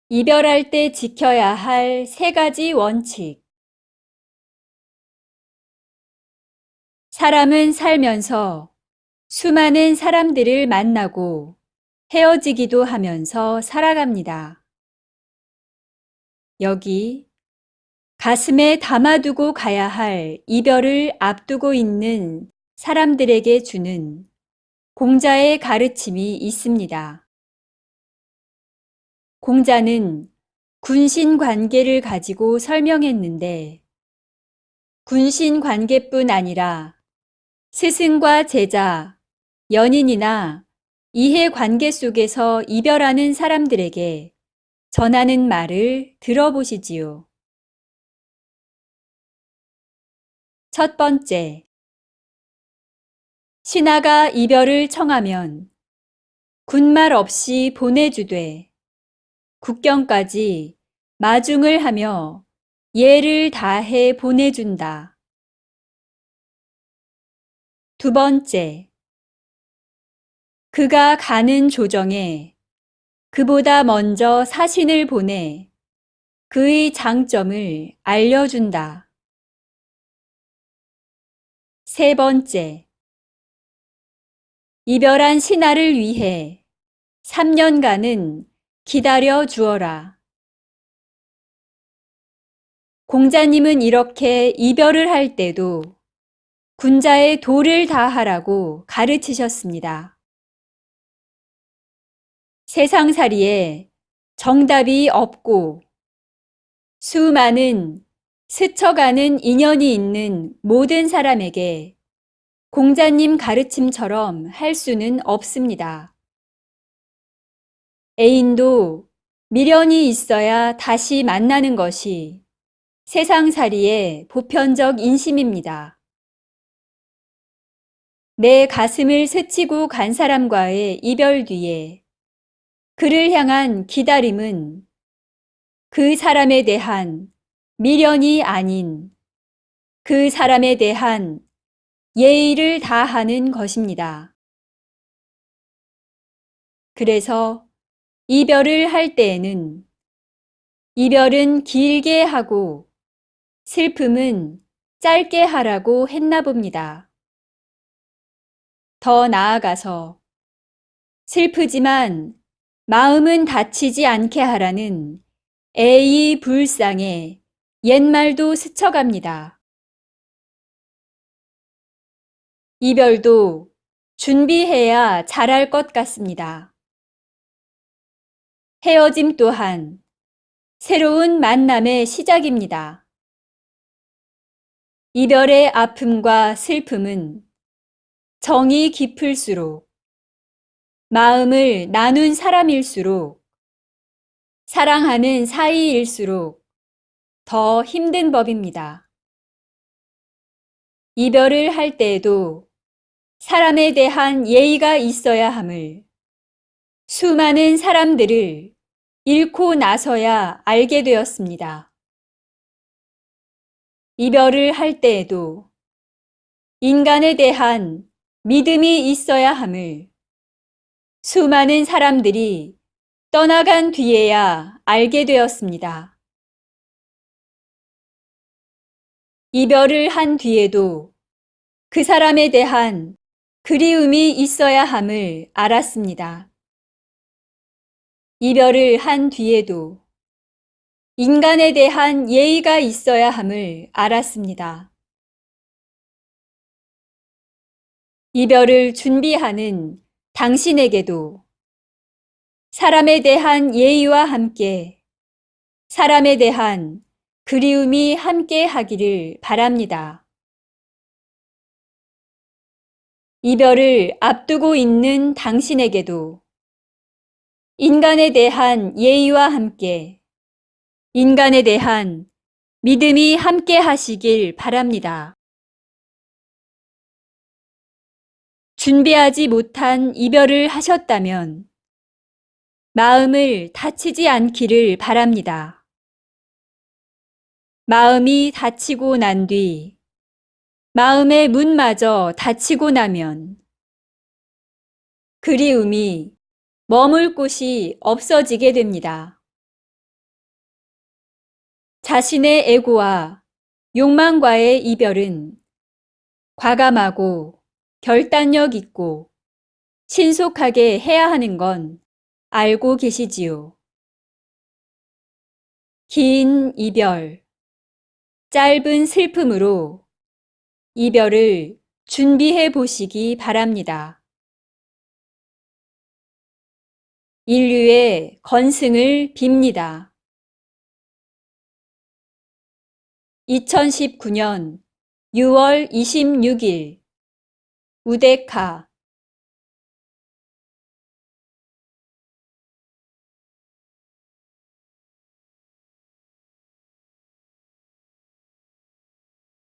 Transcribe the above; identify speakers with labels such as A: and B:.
A: 이별할 때 지켜야 할 3가지 원칙. 사람은 살면서 수많은 사람들을 만나고 헤어지기도 하면서 살아갑니다. 여기 가슴에 담아두고 가야 할 이별을 앞두고 있는 사람들에게 주는 공자의 가르침이 있습니다. 공자는 군신 관계를 가지고 설명했는데, 군신 관계뿐 아니라 스승과 제자, 연인이나 이해관계 속에서 이별하는 사람들에게 전하는 말을 들어보시지요. 첫 번째, 신하가 이별을 청하면 군말 없이 보내주되 국경까지 마중을 하며 예를 다해 보내준다. 두 번째, 그가 가는 조정에 그보다 먼저 사신을 보내 그의 장점을 알려준다. 세 번째, 이별한 신하를 위해 3년간은 기다려 주어라. 공자님은 이렇게 이별을 할 때도 군자의 도를 다하라고 가르치셨습니다. 세상살이에 정답이 없고 수많은 스쳐가는 인연이 있는 모든 사람에게 공자님 가르침처럼 할 수는 없습니다. 애인도 미련이 있어야 다시 만나는 것이 세상살이의 보편적 인심입니다. 내 가슴을 스치고 간 사람과의 이별 뒤에 그를 향한 기다림은 그 사람에 대한 미련이 아닌 그 사람에 대한 예의를 다하는 것입니다. 그래서 이별을 할 때에는 이별은 길게 하고 슬픔은 짧게 하라고 했나 봅니다. 더 나아가서 슬프지만 마음은 다치지 않게 하라는 애의 불상에 옛말도 스쳐갑니다. 이별도 준비해야 잘할 것 같습니다. 헤어짐 또한 새로운 만남의 시작입니다. 이별의 아픔과 슬픔은 정이 깊을수록, 마음을 나눈 사람일수록, 사랑하는 사이일수록 더 힘든 법입니다. 이별을 할 때에도 사람에 대한 예의가 있어야 함을 수많은 사람들을 잃고 나서야 알게 되었습니다. 이별을 할 때에도 인간에 대한 믿음이 있어야 함을 수많은 사람들이 떠나간 뒤에야 알게 되었습니다. 이별을 한 뒤에도 그 사람에 대한 그리움이 있어야 함을 알았습니다. 이별을 한 뒤에도 인간에 대한 예의가 있어야 함을 알았습니다. 이별을 준비하는 당신에게도 사람에 대한 예의와 함께 사람에 대한 그리움이 함께 하기를 바랍니다. 이별을 앞두고 있는 당신에게도 인간에 대한 예의와 함께 인간에 대한 믿음이 함께 하시길 바랍니다. 준비하지 못한 이별을 하셨다면 마음을 다치지 않기를 바랍니다. 마음이 다치고 난 뒤 마음의 문마저 닫히고 나면 그리움이 머물 곳이 없어지게 됩니다. 자신의 애고와 욕망과의 이별은 과감하고 결단력 있고 신속하게 해야 하는 건 알고 계시지요. 긴 이별, 짧은 슬픔으로 이별을 준비해 보시기 바랍니다. 인류의 건승을 빕니다. 2019년 6월 26일 우데카